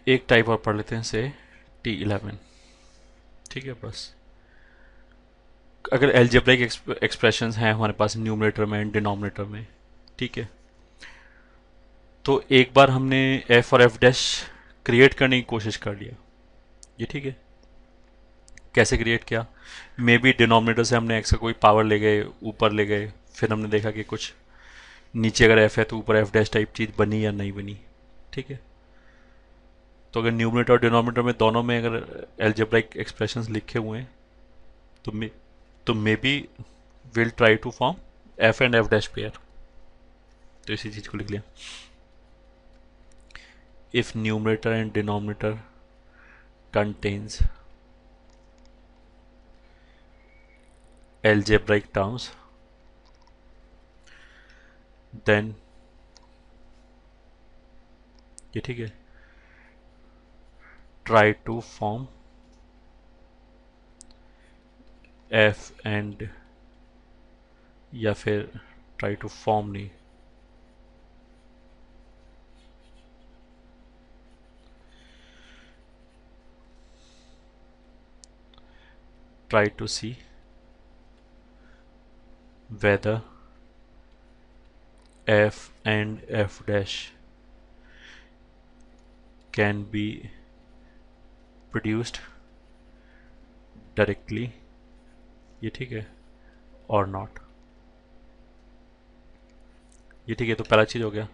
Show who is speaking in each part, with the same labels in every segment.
Speaker 1: एक टाइप और पढ़ लेते हैं से T11। ठीक है, बस अगर एल्जेब्रिक एक्सप्रेशंस हैं हमारे पास न्यूमरेटर में डिनोमिनेटर में, ठीक है, तो एक बार हमने एफ और एफ डैश क्रिएट करने की कोशिश कर लिया, ये ठीक है। कैसे क्रिएट किया? मे बी डिनोमिनेटर से हमने एक्स का कोई पावर ले गए, ऊपर ले गए, फिर हमने देखा कि कुछ नीचे अगर एफ है तो ऊपर एफ डैश टाइप चीज़ बनी या नहीं बनी, ठीक है। तो अगर न्यूमरेटर और डिनोमिनेटर में दोनों में अगर एल्जेब्रिक एक्सप्रेशंस लिखे हुए हैं तो may be will try to form F and F dash pair. तो इसी चीज़ को लिख लिया, if numerator and denominator contains algebraic terms, then ये ठीक है, try to form f and या फिर try to form नहीं, try to see whether f and f dash can be produced directly, ये ठीक है, or not। ये ठीक है, तो पहला चीज़ हो गया।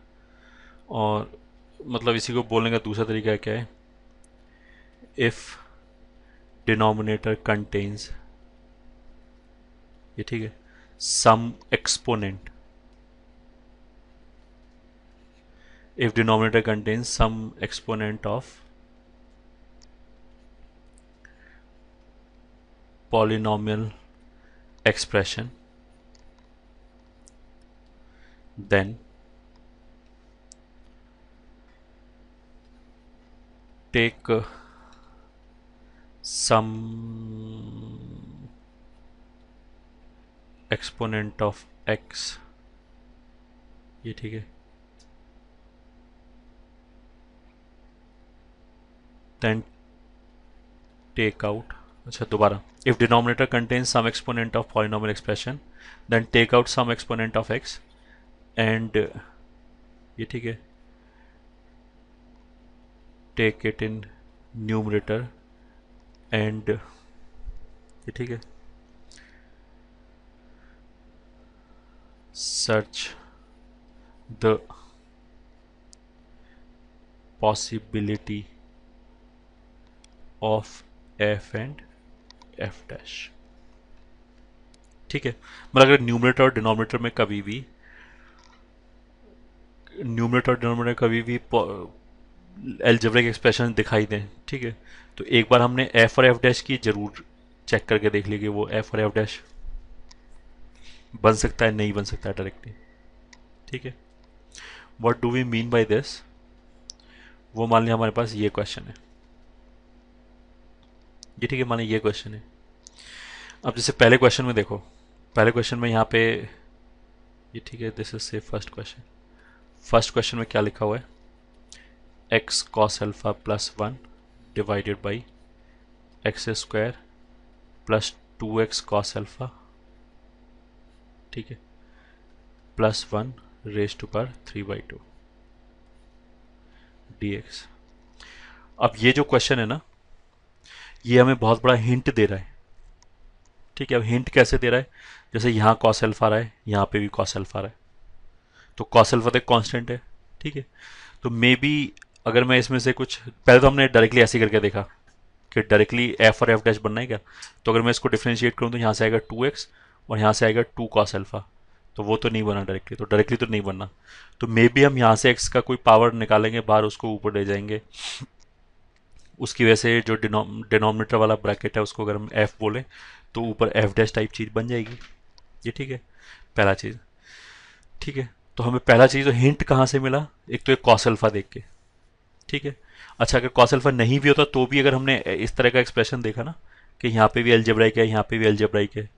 Speaker 1: और मतलब इसी को बोलने का दूसरा तरीका क्या है? इफ़ डिनोमिनेटर कंटेन्स, ये ठीक है, सम exponent, if denominator contains some exponent of polynomial expression, then take some exponent of x, ये ठीक है, then take out, अच्छा दोबारा, if denominator contains some exponent of polynomial expression then take out some exponent of x and ये ठीक है, take it in numerator and ये ठीक है, search the possibility of f and f dash, ठीक है। मतलब अगर न्यूमरेटर और डिनोमिनेटर में कभी भी एल्जेब्रिक एक्सप्रेशन दिखाई दें, ठीक है, तो एक बार हमने एफ और एफ डैश की जरूर चेक करके देख ली कि वो एफ और एफ डैश बन सकता है नहीं बन सकता है डायरेक्टली, ठीक है। What do we mean by this? वो मान लिया हमारे पास ये क्वेश्चन है, ये ठीक है, मान लिया ये क्वेश्चन है। अब जैसे पहले क्वेश्चन में देखो, पहले क्वेश्चन में यहाँ पे ये ठीक है, this is the first question. First question में क्या लिखा हुआ है? X cos alpha plus 1 divided by x square plus 2x cos alpha, ठीक है, plus 1 raise to power 3/2 dx। अब ये जो क्वेश्चन है ना, ये हमें बहुत बड़ा हिंट दे रहा है, ठीक है। अब हिंट कैसे दे रहा है? जैसे यहाँ कॉस अल्फा रहा है, यहाँ पे भी कॉस अल्फा रहा है, तो कॉस अल्फा तो एक कांस्टेंट है, ठीक है। तो मे बी अगर मैं इसमें से कुछ, पहले तो हमने डायरेक्टली ऐसे करके देखा कि डायरेक्टली एफ और एफ डैश बनना है क्या, तो अगर मैं इसको डिफ्रेंशिएट करूँ तो यहाँ से आएगा 2x और यहाँ से आएगा 2 कॉस अल्फा, तो वो तो नहीं बना डायरेक्टली, तो डायरेक्टली तो नहीं बनना। तो मे बी हम यहाँ से x का कोई पावर निकालेंगे बाहर, उसको ऊपर ले जाएंगे, उसकी वजह से जो डिनोमिनेटर वाला ब्रैकेट है उसको अगर हम f बोलें तो ऊपर एफ डैश टाइप चीज़ बन जाएगी, ये ठीक है, पहला चीज़, ठीक है। तो हमें पहला चीज़ तो हिंट कहाँ से मिला? एक तो एक कॉस अल्फा देख के, ठीक है। अच्छा, अगर कॉस अल्फा नहीं भी होता तो भी अगर हमने इस तरह का एक्सप्रेशन देखा ना कि यहाँ पे भी एल्जेब्राइक है, यहाँ पे भी एल्जेब्राइक है,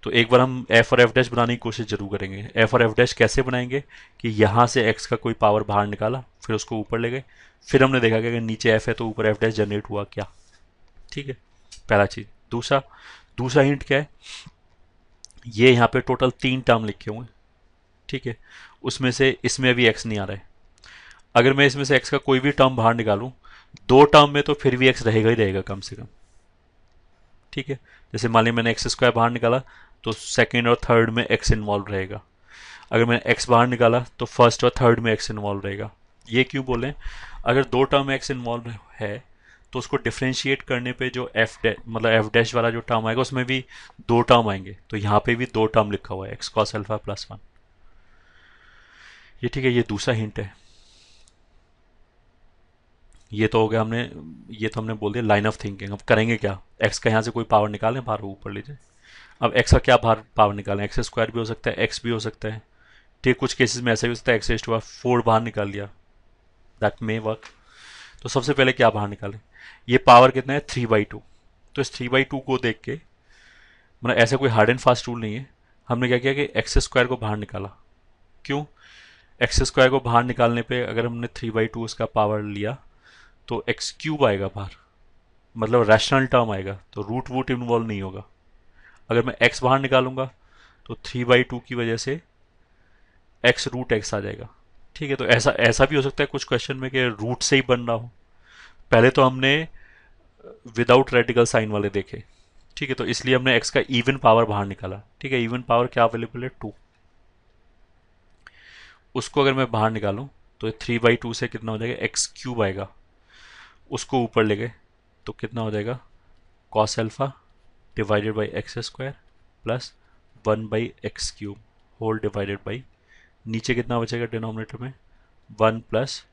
Speaker 1: तो एक बार हम एफ और एफ डैश बनाने की कोशिश जरूर करेंगे। एफ और एफ डैश कैसे बनाएंगे कि यहाँ से एक्स का कोई पावर बाहर निकाला फिर उसको ऊपर ले गए, फिर हमने देखा कि अगर नीचे एफ है तो ऊपर एफ डैश जनरेट हुआ क्या। ठीक है, पहला चीज। दूसरा दूसरा हिंट क्या है, ये यहाँ पे टोटल 3 टर्म लिखे हुए हैं। ठीक है, उसमें से इसमें अभी एक्स नहीं आ रहा है। अगर मैं इसमें से एक्स का कोई भी टर्म बाहर निकालूं, 2 टर्म में तो फिर भी एक्स रहेगा ही रहेगा कम से कम। ठीक है, जैसे मान लिया मैंने एक्स स्क्वायर बाहर निकाला, तो सेकेंड और थर्ड में एक्स इन्वॉल्व रहेगा। अगर मैंने एक्स बाहर निकाला तो फर्स्ट और थर्ड में एक्स इन्वॉल्व रहेगा। ये क्यों बोले, अगर 2 टर्म एक्स इन्वॉल्व है तो उसको डिफ्रेंशिएट करने पे जो एफ मतलब एफ डैश वाला जो टर्म आएगा उसमें भी 2 टर्म आएंगे, तो यहाँ पे भी 2 टर्म लिखा हुआ है एक्स कॉस अल्फा प्लस 1। ये ठीक है, ये दूसरा हिंट है। ये तो हो गया हमने, ये तो हमने बोल दिया लाइन ऑफ थिंकिंग। अब करेंगे क्या, एक्स का यहाँ से कोई पावर निकालें, बाहर ऊपर लीजिए। अब एक्स का क्या बाहर पावर निकालें, एक्स स्क्वायर भी हो सकता है, एक्स भी हो सकता है। ठीक, कुछ केसेस में ऐसा भी हो सकता है एक्स रेज़ टू पावर 4 बाहर निकाल लिया, दैट मे वर्क। तो सबसे पहले क्या बाहर निकालें, ये पावर कितना है 3/2। तो इस 3/2 को देख के, मतलब ऐसा कोई हार्ड एंड फास्ट रूल नहीं है, हमने क्या किया कि एक्स स्क्वायर को बाहर निकाला। क्यों, एक्स स्क्वायर को बाहर निकालने पे अगर हमने 3/2 उसका पावर लिया तो एक्स क्यूब आएगा बाहर, मतलब रैशनल टर्म आएगा, तो रूट वूट इन्वॉल्व नहीं होगा। अगर मैं एक्स बाहर निकालूंगा तो 3/2 की वजह से एक्स रूट एक्स आ जाएगा। ठीक है, तो ऐसा ऐसा भी हो सकता है कुछ क्वेश्चन में कि रूट से ही बन रहा हो। पहले तो हमने विदाउट रेडिकल साइन वाले देखे। ठीक है, तो इसलिए हमने एक्स का इवन पावर बाहर निकाला। ठीक है, इवन पावर क्या अवेलेबल है 2, उसको अगर मैं बाहर निकालूं तो 3/2 से कितना हो जाएगा, एक्स क्यूब आएगा। उसको ऊपर ले गए तो कितना हो जाएगा, cos alpha divided by x square plus 1/x³ whole divided by, नीचे कितना बचेगा डिनोमिनेटर में, 1 plus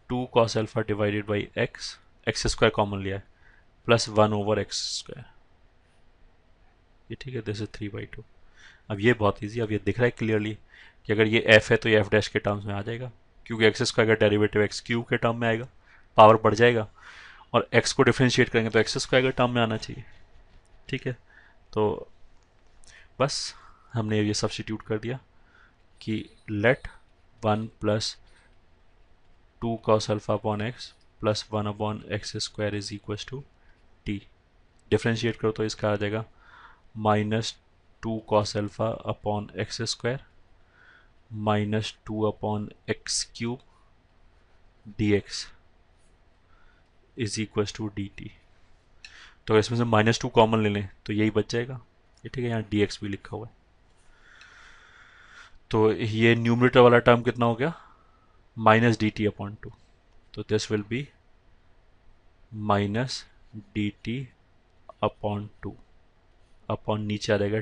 Speaker 1: 2 cos alpha divided by x, x square common लिया है, प्लस 1/x²। ये ठीक है, दिस इज 3/2। अब ये बहुत इजी, अब ये दिख रहा है क्लियरली कि अगर ये एफ है तो ये एफ डैश के टर्म्स में आ जाएगा, क्योंकि एक्स स्क्वायर का डेरिवेटिव एक्स क्यूब के टर्म में आएगा, पावर बढ़ जाएगा, और एक्स को डिफ्रेंशिएट करेंगे तो एक्स स्क्वायर के टर्म में आना चाहिए। ठीक है, तो बस हमने ये सब्स्टिट्यूट कर दिया कि let 1 plus 2 cos alpha upon x plus 1/x² is equal to t. Differentiate करो तो इसका आ जाएगा -2 cos alpha upon x² -2/x³ dx is equal to dt। तो इसमें से -2 कॉमन ले लें तो यही बच जाएगा। ये ठीक है, यहाँ dx भी लिखा हुआ है। तो ये न्यूमरेटर वाला टर्म कितना हो गया, -dt/2। तो this will be -dt/2 upon नीचे आ जाएगा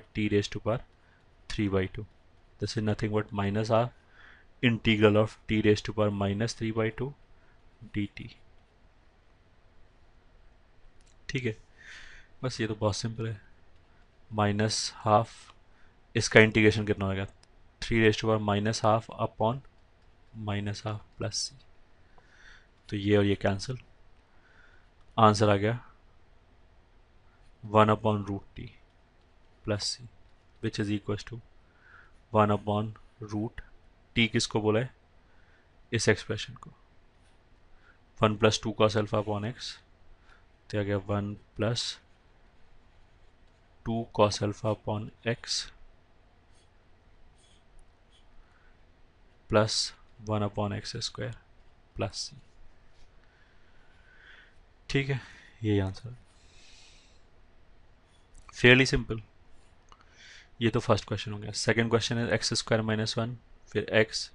Speaker 1: t⁻³ this is nothing but minus are integral of t⁻³ dt। ठीक है, बस ये तो बहुत सिंपल है। -12, इसका इंटीग्रेशन कितना होगा, 3⁻⁻½ अपॉन -12 प्लस सी। तो ये और ये कैंसिल, आंसर आ गया 1/√t plus C which is equal to 1/√t। किसको बोला है, इस एक्सप्रेशन को, 1 plus 2 cos alpha upon X, तो आ गया 1 plus 2 cos alpha upon x plus 1/x² plus C. ठीक है, यही आंसर है, फेयरली सिंपल। ये तो फर्स्ट क्वेश्चन हो गया। सेकंड क्वेश्चन है x² - 1, फिर x